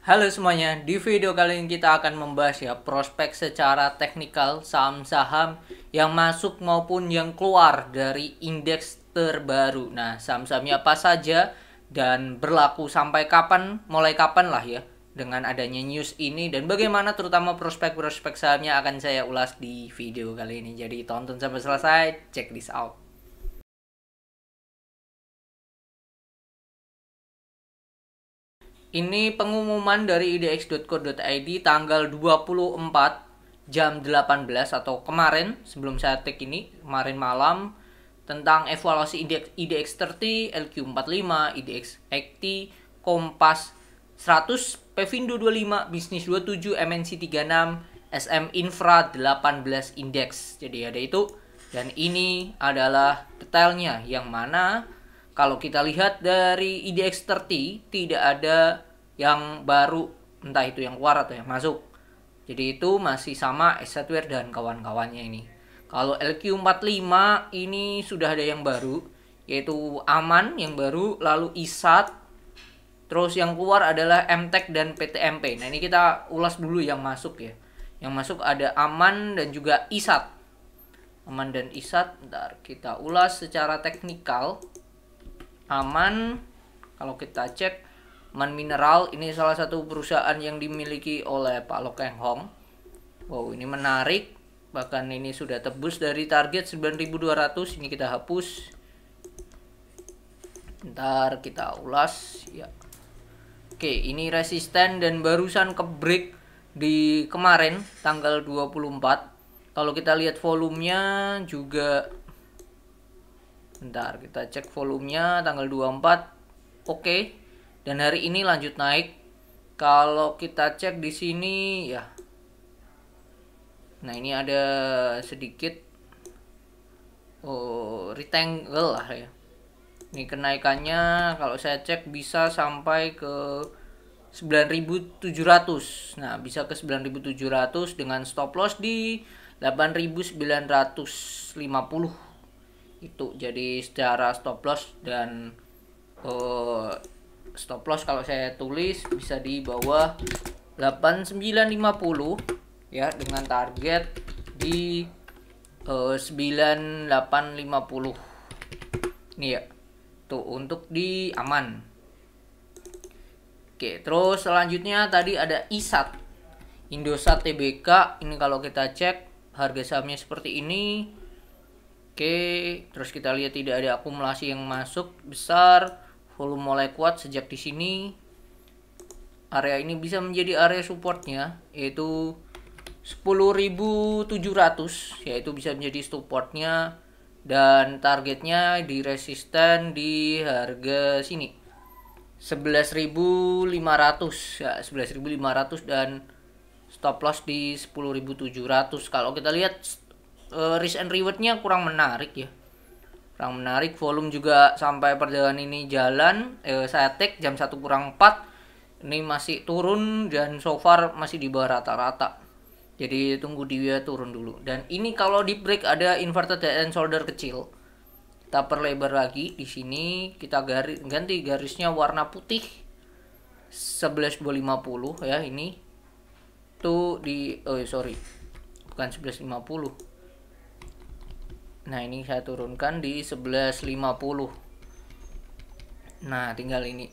Halo semuanya, di video kali ini kita akan membahas ya prospek secara teknikal saham-saham yang masuk maupun yang keluar dari indeks terbaru. Nah, saham-sahamnya apa saja dan berlaku sampai kapan, mulai kapan lah ya dengan adanya news ini dan bagaimana terutama prospek-prospek sahamnya akan saya ulas di video kali ini. Jadi tonton sampai selesai, check this out. Ini pengumuman dari idx.co.id tanggal 24 jam 18 atau kemarin sebelum saya take ini, kemarin malam, tentang evaluasi IDX 30, LQ45, IDX 80, Kompas 100, Pevindo 25, Bisnis 27, MNC 36, SM Infra 18 Index. Jadi ada itu. Dan ini adalah detailnya yang mana kalau kita lihat dari IDX 30 tidak ada yang baru, entah itu yang keluar atau yang masuk. Jadi itu masih sama Assetware dan kawan-kawannya ini. Kalau LQ45 ini sudah ada yang baru, yaitu Aman yang baru, lalu ISAT, terus yang keluar adalah MTEK dan PTMP. Nah ini kita ulas dulu yang masuk ya. Yang masuk ada Aman dan juga ISAT. Aman dan ISAT, bentar kita ulas secara teknikal. Aman, kalau kita cek, Aman Mineral ini salah satu perusahaan yang dimiliki oleh Pak Lo Keng Hong. Wow, ini menarik. Bahkan ini sudah tebus dari target 9.200. Ini kita hapus. Ntar kita ulas ya. Oke, ini resisten dan barusan ke break di kemarin tanggal 24. Kalau kita lihat volumenya juga, bentar kita cek volumenya tanggal 24. Oke. Dan hari ini lanjut naik. Kalau kita cek di sini ya. Nah, ini ada sedikit rectangle lah ya. Ini kenaikannya kalau saya cek bisa sampai ke 9.700. Nah, bisa ke 9.700 dengan stop loss di 8.950. Itu jadi secara stop loss dan stop loss kalau saya tulis bisa di bawah 8950 ya, dengan target di 9850. Ini ya. Tuh untuk di Aman. Oke, terus selanjutnya tadi ada ISAT. Indosat Tbk. Ini kalau kita cek harga sahamnya seperti ini. Oke, terus kita lihat tidak ada akumulasi yang masuk besar, volume mulai kuat sejak di sini. Area ini bisa menjadi area supportnya, yaitu 10.700, yaitu bisa menjadi supportnya, dan targetnya di resisten di harga sini 11.500 ya, 11.500 dan stop loss di 10.700. Kalau kita lihat risk and rewardnya kurang menarik ya, kurang menarik. Volume juga sampai perjalanan ini jalan, saya take jam 1 kurang 4 ini masih turun dan so far masih di bawah rata-rata, jadi tunggu dia turun dulu. Dan ini kalau di break ada inverted head and shoulder kecil, kita perlebar lagi. Di sini kita ganti garisnya warna putih 11.250 ya. Ini tuh di bukan 11.50. Nah, ini saya turunkan di 11.50. Nah, tinggal ini.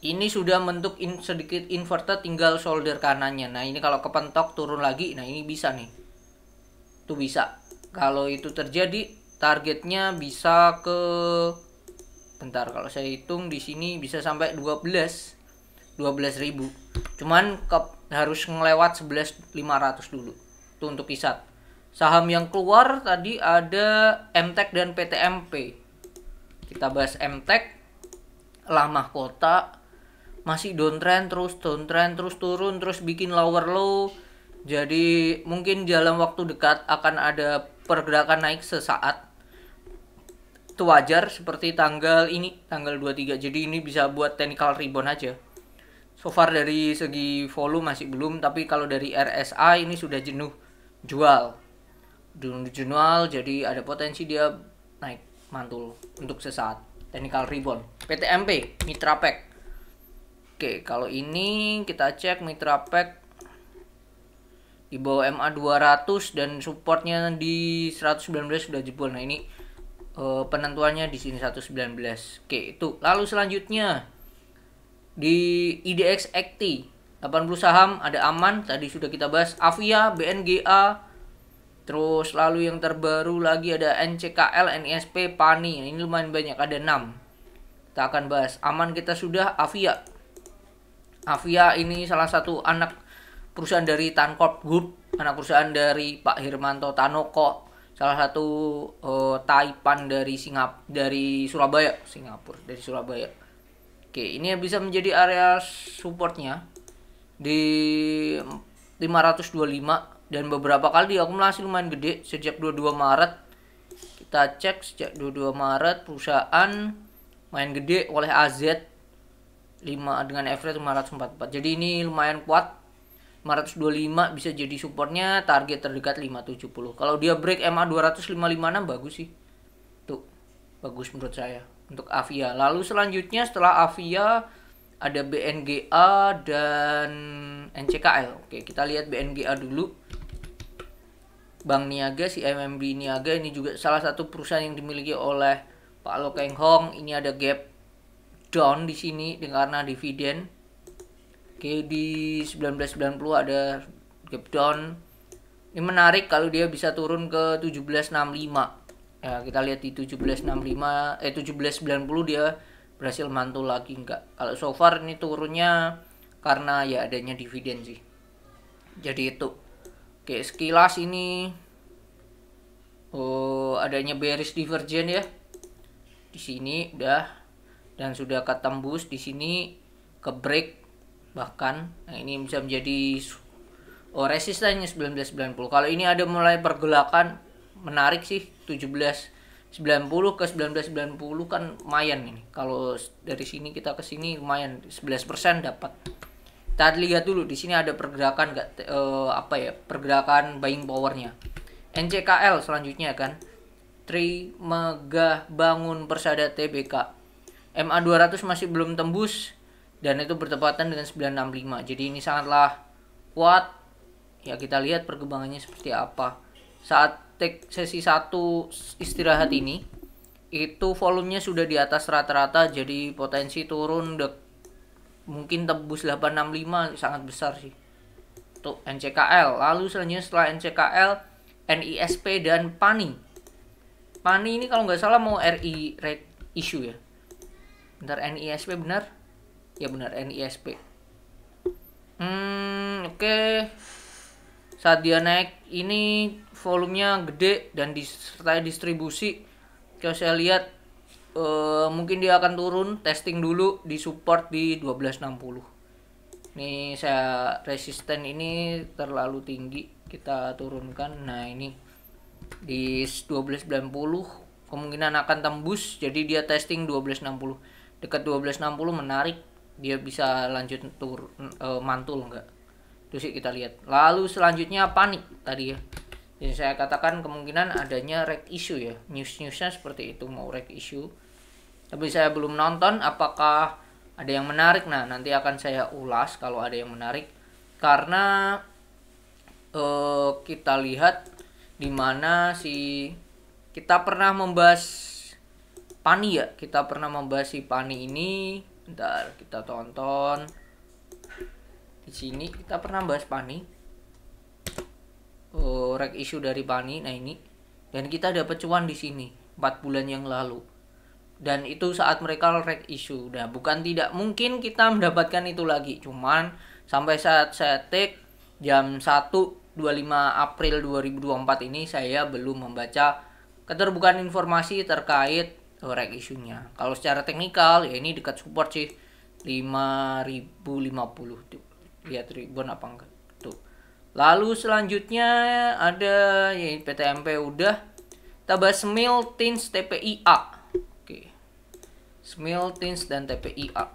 Ini sudah bentuk sedikit inverted, tinggal shoulder kanannya. Nah, ini kalau kepentok turun lagi, nah ini bisa nih. Tuh bisa. Kalau itu terjadi, targetnya bisa ke, bentar kalau saya hitung di sini bisa sampai 12.000. Cuman harus ngelewat 11.500 dulu. Itu untuk ISAT. Saham yang keluar tadi ada MTEK dan PTMP. Kita bahas MTEK. Lah Mahkota masih downtrend terus turun terus bikin lower low. Jadi mungkin dalam waktu dekat akan ada pergerakan naik sesaat. Itu wajar seperti tanggal 23. Jadi ini bisa buat technical rebound aja. So far dari segi volume masih belum, tapi kalau dari RSI ini sudah jenuh jual. Jadi ada potensi dia naik mantul untuk sesaat, technical rebound. PTMP Mitra Pack Oke, kalau ini kita cek Mitra Pack di bawah MA 200 dan supportnya di 119 sudah jebol. Nah, ini penentuannya di sini 119. Oke, itu. Lalu selanjutnya di IDX Acti 80 saham ada aman, tadi sudah kita bahas. Avia, BNGA, terus lalu yang terbaru lagi ada NCKL, NISP, PANI. Ini lumayan banyak, ada 6. Kita akan bahas. Aman kita sudah. Avia ini salah satu anak perusahaan dari Tancorp Group, anak perusahaan dari Pak Hermanto Tanoko, salah satu Taipan dari Surabaya. Oke, ini bisa menjadi area supportnya di 525 dan beberapa kali diakumulasi lumayan gede sejak 22 Maret. Kita cek sejak 22 Maret perusahaan main gede oleh AZ 5 dengan average 544. Jadi ini lumayan kuat. 525 bisa jadi supportnya, target terdekat 570. Kalau dia break MA 200 556 bagus sih. Tuh, bagus menurut saya untuk Avia. Lalu selanjutnya setelah Avia ada BNGA dan NCKL. Oke, kita lihat BNGA dulu. Bank Niaga, si MMB Niaga ini juga salah satu perusahaan yang dimiliki oleh Pak Lo Keng Hong. Ini ada gap down di sini karena dividen. Oke, di 1990 ada gap down. Ini menarik kalau dia bisa turun ke 1765. Ya, kita lihat di 1790 dia berhasil mantul lagi enggak. Kalau so far ini turunnya karena ya adanya dividen sih. Jadi itu. Oke, sekilas ini adanya bearish divergence ya. Di sini udah dan sudah ketembus di sini ke break bahkan. Nah, ini bisa menjadi resistannya 1990. Kalau ini ada mulai pergerakan menarik sih 1790 ke 1990 kan lumayan ini. Kalau dari sini kita ke sini lumayan 11% dapat. Kita lihat dulu di sini ada pergerakan pergerakan buying powernya. NCKL selanjutnya kan. Trimegah Bangun Persada Tbk. MA 200 masih belum tembus dan itu bertepatan dengan 965. Jadi ini sangatlah kuat. Ya, kita lihat perkembangannya seperti apa. Saat take sesi 1 istirahat ini itu volumenya sudah di atas rata-rata, jadi potensi turun mungkin tembus 865 sangat besar sih. Tuh NCKL. Lalu selanjutnya setelah NCKL NISP dan PANI. PANI ini kalau nggak salah mau RI rate issue ya. Bentar, NISP benar? Ya benar, NISP. Oke. Saat dia naik ini volumenya gede dan disertai distribusi. Kalau saya lihat mungkin dia akan turun, testing dulu di support di 1260. Ini saya resisten ini terlalu tinggi, kita turunkan. Nah, ini di 1290 kemungkinan akan tembus, jadi dia testing 1260. Dekat 1260 menarik, dia bisa lanjut mantul enggak. Itu sih kita lihat. Lalu selanjutnya panik tadi ya. Jadi saya katakan kemungkinan adanya reg issue ya. News-newsnya seperti itu, mau reg issue. Tapi saya belum nonton apakah ada yang menarik. Nah, nanti akan saya ulas kalau ada yang menarik. Karena kita lihat di mana kita pernah membahas PANI ya. Kita pernah membahas si PANI ini. Bentar, kita tonton. Di sini kita pernah bahas PANI. Reg issue dari PANI. Nah, ini. Dan kita dapat cuan di sini 4 bulan yang lalu. Dan itu saat mereka reg issue. Nah, bukan tidak mungkin kita mendapatkan itu lagi. Cuman sampai saat saya take jam 1.25 April 2024 ini saya belum membaca keterbukaan informasi terkait reg issue-nya. Kalau secara teknikal ya ini dekat support sih 5050. Lihat ribbon apa enggak. Tuh. Lalu selanjutnya ada ya PTMP udah. Kita bahas SMIL, TINS, TPIA. Oke. SMIL, TINS dan TPIA.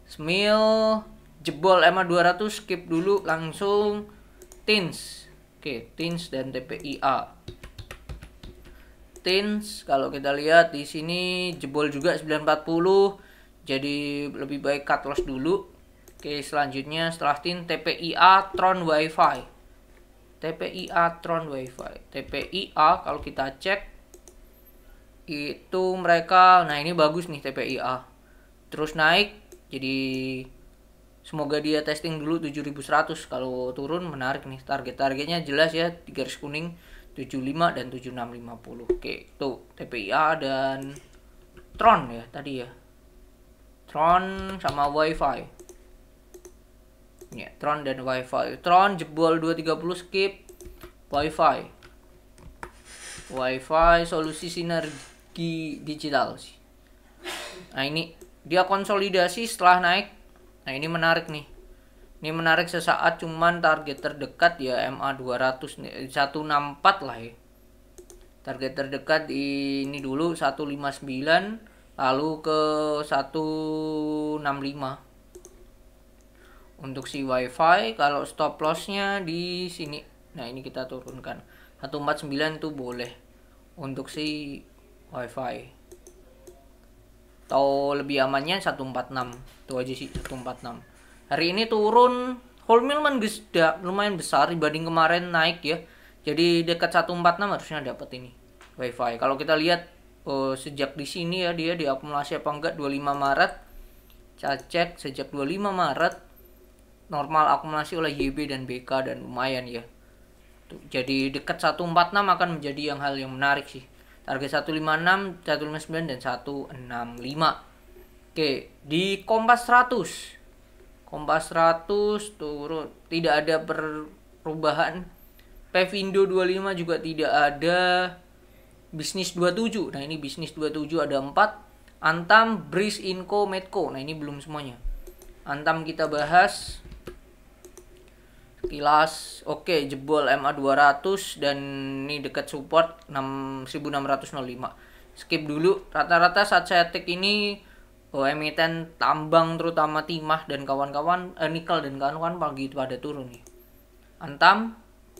SMIL jebol MA 200, skip dulu langsung TINS. Oke, TINS dan TPIA. TINS kalau kita lihat di sini jebol juga 940 Jadi lebih baik cut loss dulu. Oke, selanjutnya setelah tin TPIA Tron Wi-Fi. TPIA Tron Wi-Fi. TPIA kalau kita cek itu mereka, nah ini bagus nih TPIA. Terus naik, jadi semoga dia testing dulu 7100. Kalau turun menarik nih. Targetnya jelas ya, 3 garis kuning 75 dan 7650. Oke, tuh TPIA dan Tron ya tadi ya. Tron sama Wi-Fi. Ya, Tron dan Wi-Fi. Tron jebol 230 skip. Wi-Fi. Wi-Fi solusi sinergi digital sih. Nah, ini dia konsolidasi setelah naik. Nah, ini menarik nih. Ini menarik sesaat, cuman target terdekat ya MA 200 nih, 164 lah ya. Target terdekat ini dulu 159, lalu ke 165. Untuk si Wi-Fi kalau stop lossnya di sini. Nah, ini kita turunkan 149 tuh boleh untuk si Wi-Fi. Atau lebih amannya 146. Tuh aja sih 146. Hari ini turun, Wholesale lumayan besar dibanding kemarin naik ya. Jadi dekat 146 harusnya dapat ini Wi-Fi. Kalau kita lihat sejak di sini ya, dia diakumulasi apa enggak 25 Maret. Kita cek sejak 25 Maret normal akumulasi oleh YB dan BK dan lumayan ya. Tuh, jadi dekat 146 akan menjadi hal yang menarik sih. Target 156, 159 dan 165. Oke, di Kompas 100. Kompas 100 turun, tidak ada perubahan. Pevindo 25 juga tidak ada. Bisnis 27. Nah, ini bisnis 27 ada 4. Antam, Bris, Inco, Medco. Nah, ini belum semuanya. Antam kita bahas kilas. Oke, jebol MA 200 dan ini dekat support 1605. Skip dulu. Rata-rata saat saya take ini emiten tambang terutama timah dan kawan-kawan, nikel dan kawan-kawan pagi pada turun nih. Antam,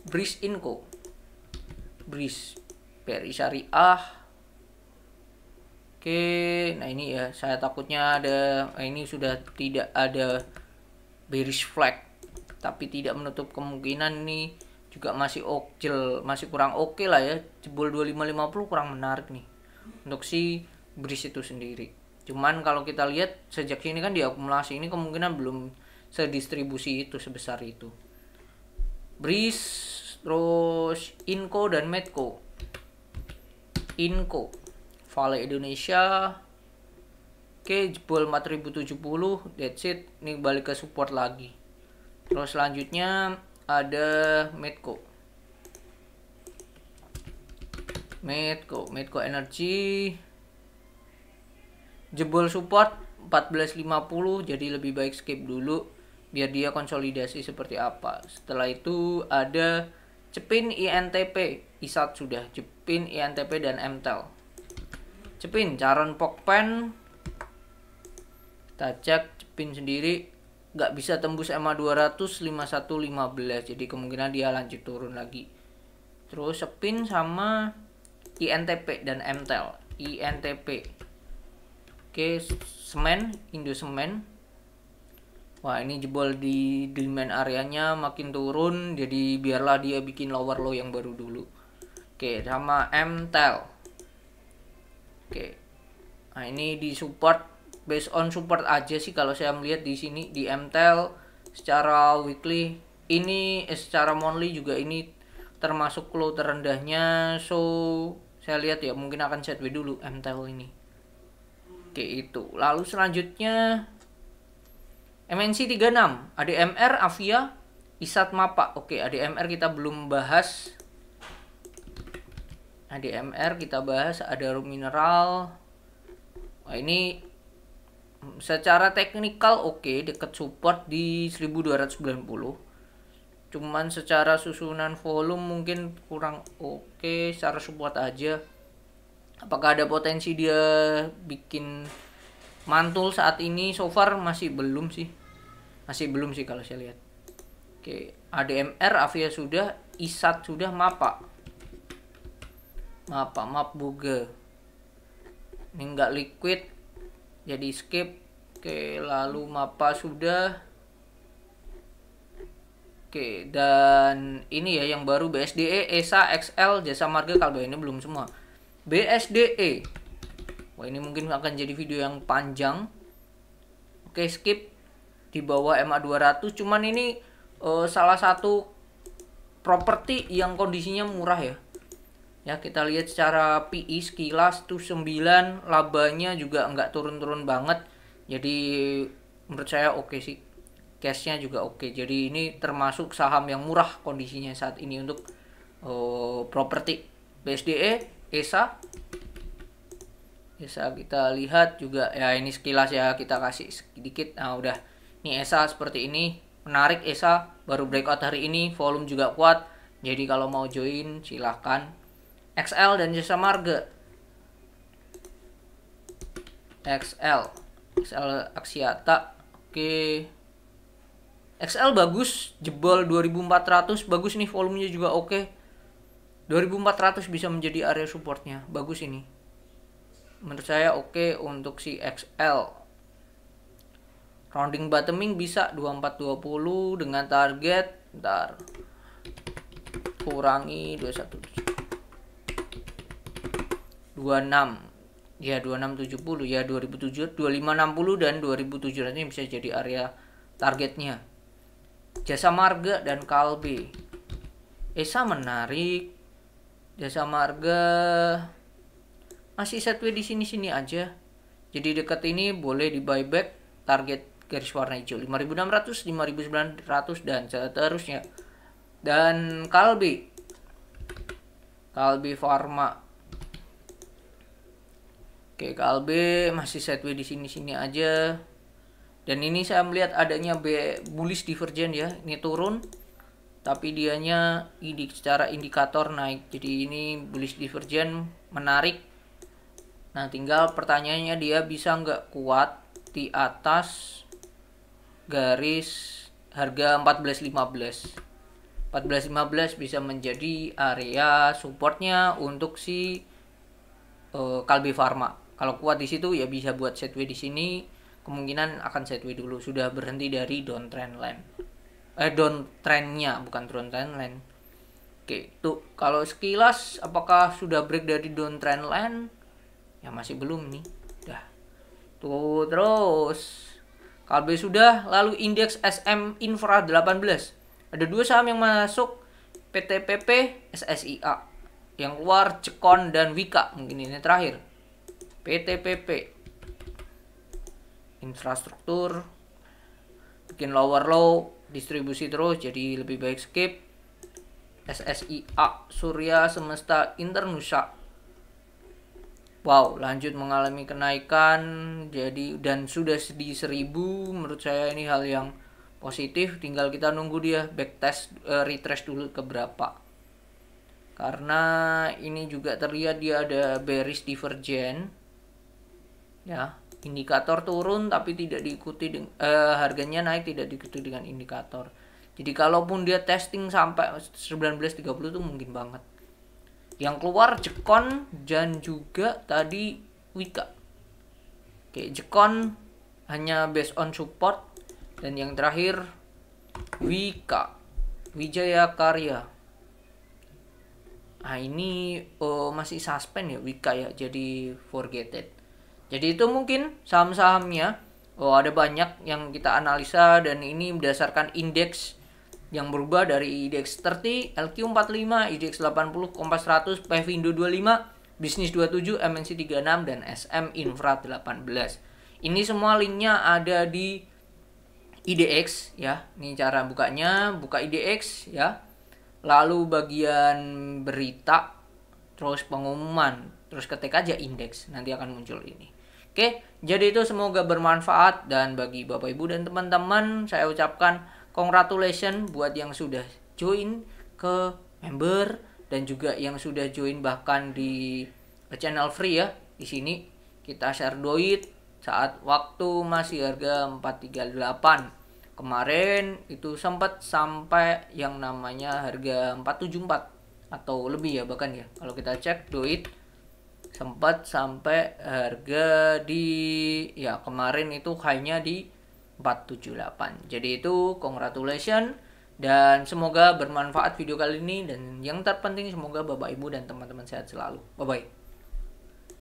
Bris, Inco. Bris, BRI Syariah. Oke, nah ini ya, saya takutnya ada, ini sudah tidak ada bearish flag. Tapi tidak menutup kemungkinan nih juga masih masih kurang oke lah ya. Jebol 2550 kurang menarik nih untuk si Bris itu sendiri. Cuman kalau kita lihat sejak sini kan diakumulasi, ini kemungkinan belum sedistribusi itu sebesar itu. Bris, terus Inco dan Medco. Inco, Vale Indonesia. Oke, jebol 4070, that's it. Ini balik ke support lagi. Terus selanjutnya ada Medco. Medco Energy. Jebol support 1450, jadi lebih baik skip dulu biar dia konsolidasi seperti apa. Setelah itu ada Cepin, INTP, ISAT sudah, Cepin, INTP dan MTEL. Cepin, Caron, Pokpen. Kita cek Cepin sendiri nggak bisa tembus MA 200 5115, jadi kemungkinan dia lanjut turun lagi. Terus Cepin sama INTP dan MTEL. INTP. Oke, semen, Indo Semen. Wah, ini jebol di demand areanya makin turun, jadi biarlah dia bikin lower low yang baru dulu. Oke, sama MTEL. Oke. Nah, ini di support, based on support aja sih kalau saya melihat di sini di MTEL secara weekly ini secara monthly juga ini termasuk low terendahnya. So, saya lihat ya mungkin akan sideways dulu MTEL ini. Oke, itu. Lalu selanjutnya MNC 36, ADMR, Avia, ISAT, Mapa. Oke, ADMR kita belum bahas. ADMR kita bahas, ada mineral. Wah, ini secara teknikal oke, dekat support di 1290. Cuman secara susunan volume mungkin kurang oke, secara support aja. Apakah ada potensi dia bikin mantul saat ini? So far masih belum sih. Masih belum sih kalau saya lihat. Oke, ADMR, Avia sudah, ISAT sudah, Mapa Buge. Ini enggak liquid, jadi skip. Oke, lalu Mappa sudah. Oke, dan ini ya yang baru BSDE, ESA, XL, Jasa Marga, Kalbe, ini belum semua. BSDE. Wah, ini mungkin akan jadi video yang panjang. Oke, skip. Di bawah MA 200, cuman ini salah satu properti yang kondisinya murah ya. Ya, kita lihat secara PI sekilas tuh 9, labanya juga nggak turun-turun banget. Jadi menurut saya oke sih. Cashnya juga oke. Jadi ini termasuk saham yang murah kondisinya saat ini untuk properti. BSDE, ESA. ESA kita lihat juga ya, ini sekilas ya, kita kasih sedikit. Nah, udah. Ini ESA seperti ini. Menarik ESA, baru breakout hari ini, volume juga kuat. Jadi kalau mau join silahkan. XL dan Jasa Marga. XL Aksiata. Oke. XL bagus, jebol 2400, bagus nih, volumenya juga oke. 2400 bisa menjadi area supportnya, bagus ini. Menurut saya oke untuk si XL. Rounding bottoming bisa 2420 dengan target, ntar kurangi 26 ya, 2670 ya, 2700, 2560 dan 2700 ini bisa jadi area targetnya. Jasa Marga dan Kalbe. ESA menarik. Jasa Marga masih setway di sini-sini aja. Jadi dekat ini boleh di buyback, target garis warna hijau 5600, 5900 dan seterusnya. Dan Kalbe Pharma. Oke, Kalbe masih setway di sini-sini aja. Dan ini saya melihat adanya bullish divergence ya. Ini turun, tapi dianya secara indikator naik. Jadi ini bullish divergence menarik. Nah, tinggal pertanyaannya dia bisa nggak kuat di atas garis harga 14.15. 14.15 bisa menjadi area supportnya untuk si Kalbe Pharma. Kalau kuat di situ ya bisa buat setway di sini. Kemungkinan akan sideways dulu, sudah berhenti dari downtrend line. Downtrendnya, bukan downtrend line. Oke, tuh kalau sekilas apakah sudah break dari downtrend line? Ya masih belum nih. Dah. Tuh terus. Kalbe sudah, lalu indeks SM Infra 18. Ada dua saham yang masuk, PTPP, SSIA. Yang keluar Cekon dan Wika, mungkin ini terakhir. PTPP. Infrastruktur, bikin lower low, distribusi terus, jadi lebih baik skip. SSIA, Surya Semesta Internusa. Wow, lanjut mengalami kenaikan, jadi dan sudah di 1000. Menurut saya ini hal yang positif. Tinggal kita nunggu dia backtest, retrace dulu ke berapa. Karena ini juga terlihat dia ada bearish divergence, ya. Indikator turun tapi tidak diikuti harganya naik tidak diikuti dengan indikator. Jadi kalaupun dia testing sampai 1930 itu mungkin banget. Yang keluar Jekon dan juga tadi Wika. Oke, Jekon hanya based on support, dan yang terakhir Wika, Wijaya Karya. Nah, ini masih suspend ya Wika ya, jadi forget it. Jadi itu mungkin saham-sahamnya. Ada banyak yang kita analisa, dan ini berdasarkan indeks yang berubah dari IDX 30, LQ45, IDX 80, Kompas 100, Pevindo 25, Bisnis 27, MNC 36, dan SM Infra 18. Ini semua linknya ada di IDX ya. Ini cara bukanya, buka IDX ya. Lalu bagian berita, terus pengumuman, terus ketik aja indeks, nanti akan muncul ini. Oke, jadi itu semoga bermanfaat, dan bagi Bapak Ibu dan teman-teman saya ucapkan congratulations buat yang sudah join ke member, dan juga yang sudah join bahkan di channel free ya. Di sini kita share duit saat waktu masih harga 438. Kemarin itu sempat sampai yang namanya harga 474 atau lebih ya bahkan ya. Kalau kita cek duit sempat sampai harga di ya kemarin itu high-nya di 478. Jadi itu congratulations dan semoga bermanfaat video kali ini, dan yang terpenting semoga Bapak Ibu dan teman-teman sehat selalu. Bye bye.